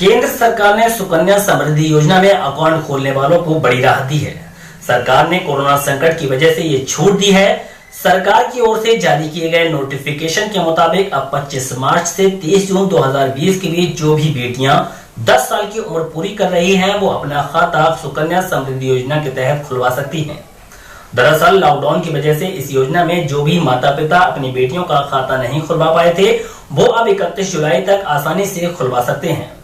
केंद्र सरकार ने सुकन्या समृद्धि योजना में अकाउंट खोलने वालों को बड़ी राहत दी है। सरकार ने कोरोना संकट की वजह से ये छूट दी है। सरकार की ओर से जारी किए गए नोटिफिकेशन के मुताबिक अब 25 मार्च से 30 जून 2020 के बीच जो भी बेटियां 10 साल की उम्र पूरी कर रही हैं, वो अपना खाता सुकन्या समृद्धि योजना के तहत खुलवा सकती हैं। दरअसल लॉकडाउन की वजह से इस योजना में जो भी माता पिता अपनी बेटियों का खाता नहीं खुलवा पाए थे, वो अब 31 जुलाई तक आसानी से खुलवा सकते हैं।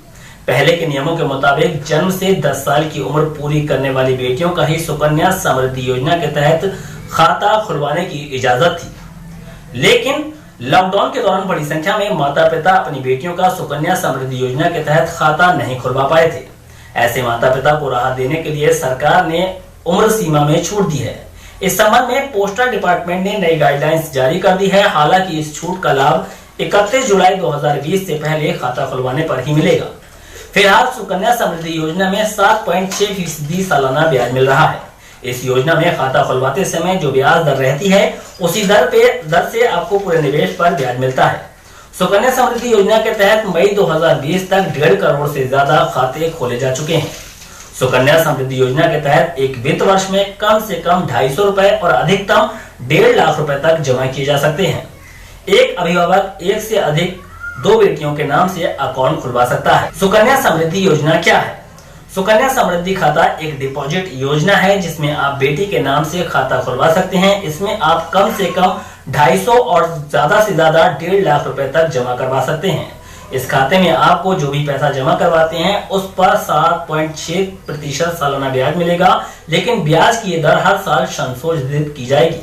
पहले के नियमों के मुताबिक जन्म से 10 साल की उम्र पूरी करने वाली बेटियों का ही सुकन्या समृद्धि योजना के तहत खाता खुलवाने की इजाजत थी, लेकिन लॉकडाउन के दौरान बड़ी संख्या में माता पिता अपनी बेटियों का सुकन्या समृद्धि योजना के तहत खाता नहीं खुलवा पाए थे। ऐसे माता पिता को राहत देने के लिए सरकार ने उम्र सीमा में छूट दी है। इस संबंध में पोस्टल डिपार्टमेंट ने नई गाइडलाइंस जारी कर दी है। हालांकि इस छूट का लाभ 31 जुलाई 2020 से पहले खाता खुलवाने पर ही मिलेगा। फिलहाल सुकन्या समृद्धि योजना में 7.6% सालाना ब्याज मिल रहा है। इस योजना में खाता खुलवाते समय जो ब्याज दर रहती है, उसी दर से आपको पूरे निवेश पर ब्याज मिलता है। सुकन्या समृद्धि योजना के तहत मई 2020 तक 1.5 करोड़ से ज्यादा खाते खोले जा चुके हैं। सुकन्या समृद्धि योजना के तहत एक वित्त वर्ष में कम से कम 250 रुपए और अधिकतम 1.5 लाख रुपए तक जमा किए जा सकते हैं। एक अभिभावक एक से अधिक 2 बेटियों के नाम से अकाउंट खुलवा सकता है। सुकन्या समृद्धि योजना क्या है? सुकन्या समृद्धि खाता एक डिपॉजिट योजना है जिसमें आप बेटी के नाम से खाता खुलवा सकते हैं। इसमें आप कम से कम 250 और ज्यादा से ज्यादा 1.5 लाख रुपए तक जमा करवा सकते हैं। इस खाते में आपको जो भी पैसा जमा करवाते हैं उस पर 7.6% सालाना ब्याज मिलेगा, लेकिन ब्याज की दर हर साल संशोधित की जाएगी।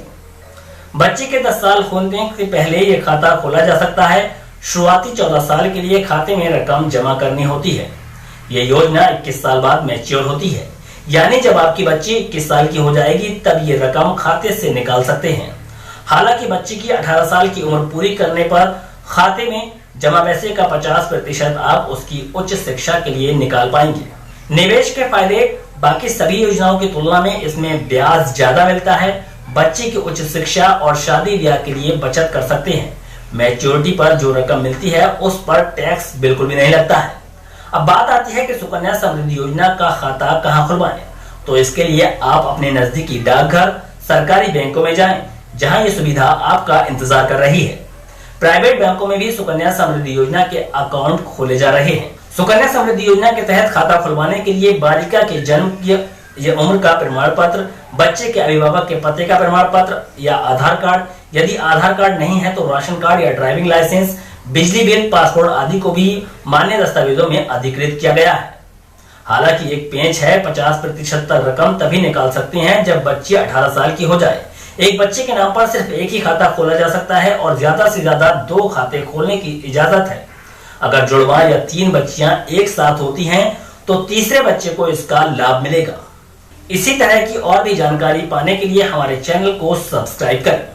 बच्चे के 10 साल होने से पहले ये खाता खोला जा सकता है। शुरुआती 14 साल के लिए खाते में रकम जमा करनी होती है। ये योजना 21 साल बाद मैच्योर होती है, यानी जब आपकी बच्ची 21 साल की हो जाएगी तब ये रकम खाते से निकाल सकते हैं। हालांकि बच्ची की 18 साल की उम्र पूरी करने पर खाते में जमा पैसे का 50% आप उसकी उच्च शिक्षा के लिए निकाल पाएंगे। निवेश के फायदे बाकी सभी योजनाओं की तुलना में इसमें ब्याज ज्यादा मिलता है। बच्चे की उच्च शिक्षा और शादी ब्याह के लिए बचत कर सकते हैं। मैच्योरिटी पर जो रकम मिलती है उस पर टैक्स बिल्कुल भी नहीं लगता है। अब बात आती है कि सुकन्या समृद्धि योजना का खाता कहां खुलवाएं, तो इसके लिए आप अपने नजदीकी डाकघर, सरकारी बैंकों में जाएं, जहां ये सुविधा आपका इंतजार कर रही है। प्राइवेट बैंकों में भी सुकन्या समृद्धि योजना के अकाउंट खोले जा रहे हैं। सुकन्या समृद्धि योजना के तहत खाता खुलवाने के लिए बालिका के जन्म की उम्र का प्रमाण पत्र, बच्चे के अभिभावक के पते का प्रमाण पत्र या आधार कार्ड, यदि आधार कार्ड नहीं है तो राशन कार्ड या ड्राइविंग लाइसेंस, बिजली बिल, पासपोर्ट आदि को भी मान्य दस्तावेजों में अधिकृत किया गया है। हालांकि एक पेंच है, 50% तक रकम तभी निकाल सकते हैं जब बच्ची 18 साल की हो जाए। एक बच्चे के नाम पर सिर्फ एक ही खाता खोला जा सकता है और ज्यादा से ज्यादा 2 खाते खोलने की इजाजत है। अगर जुड़वा या 3 बच्चियां एक साथ होती हैं तो तीसरे बच्चे को इसका लाभ मिलेगा। इसी तरह की और भी जानकारी पाने के लिए हमारे चैनल को सब्सक्राइब करें।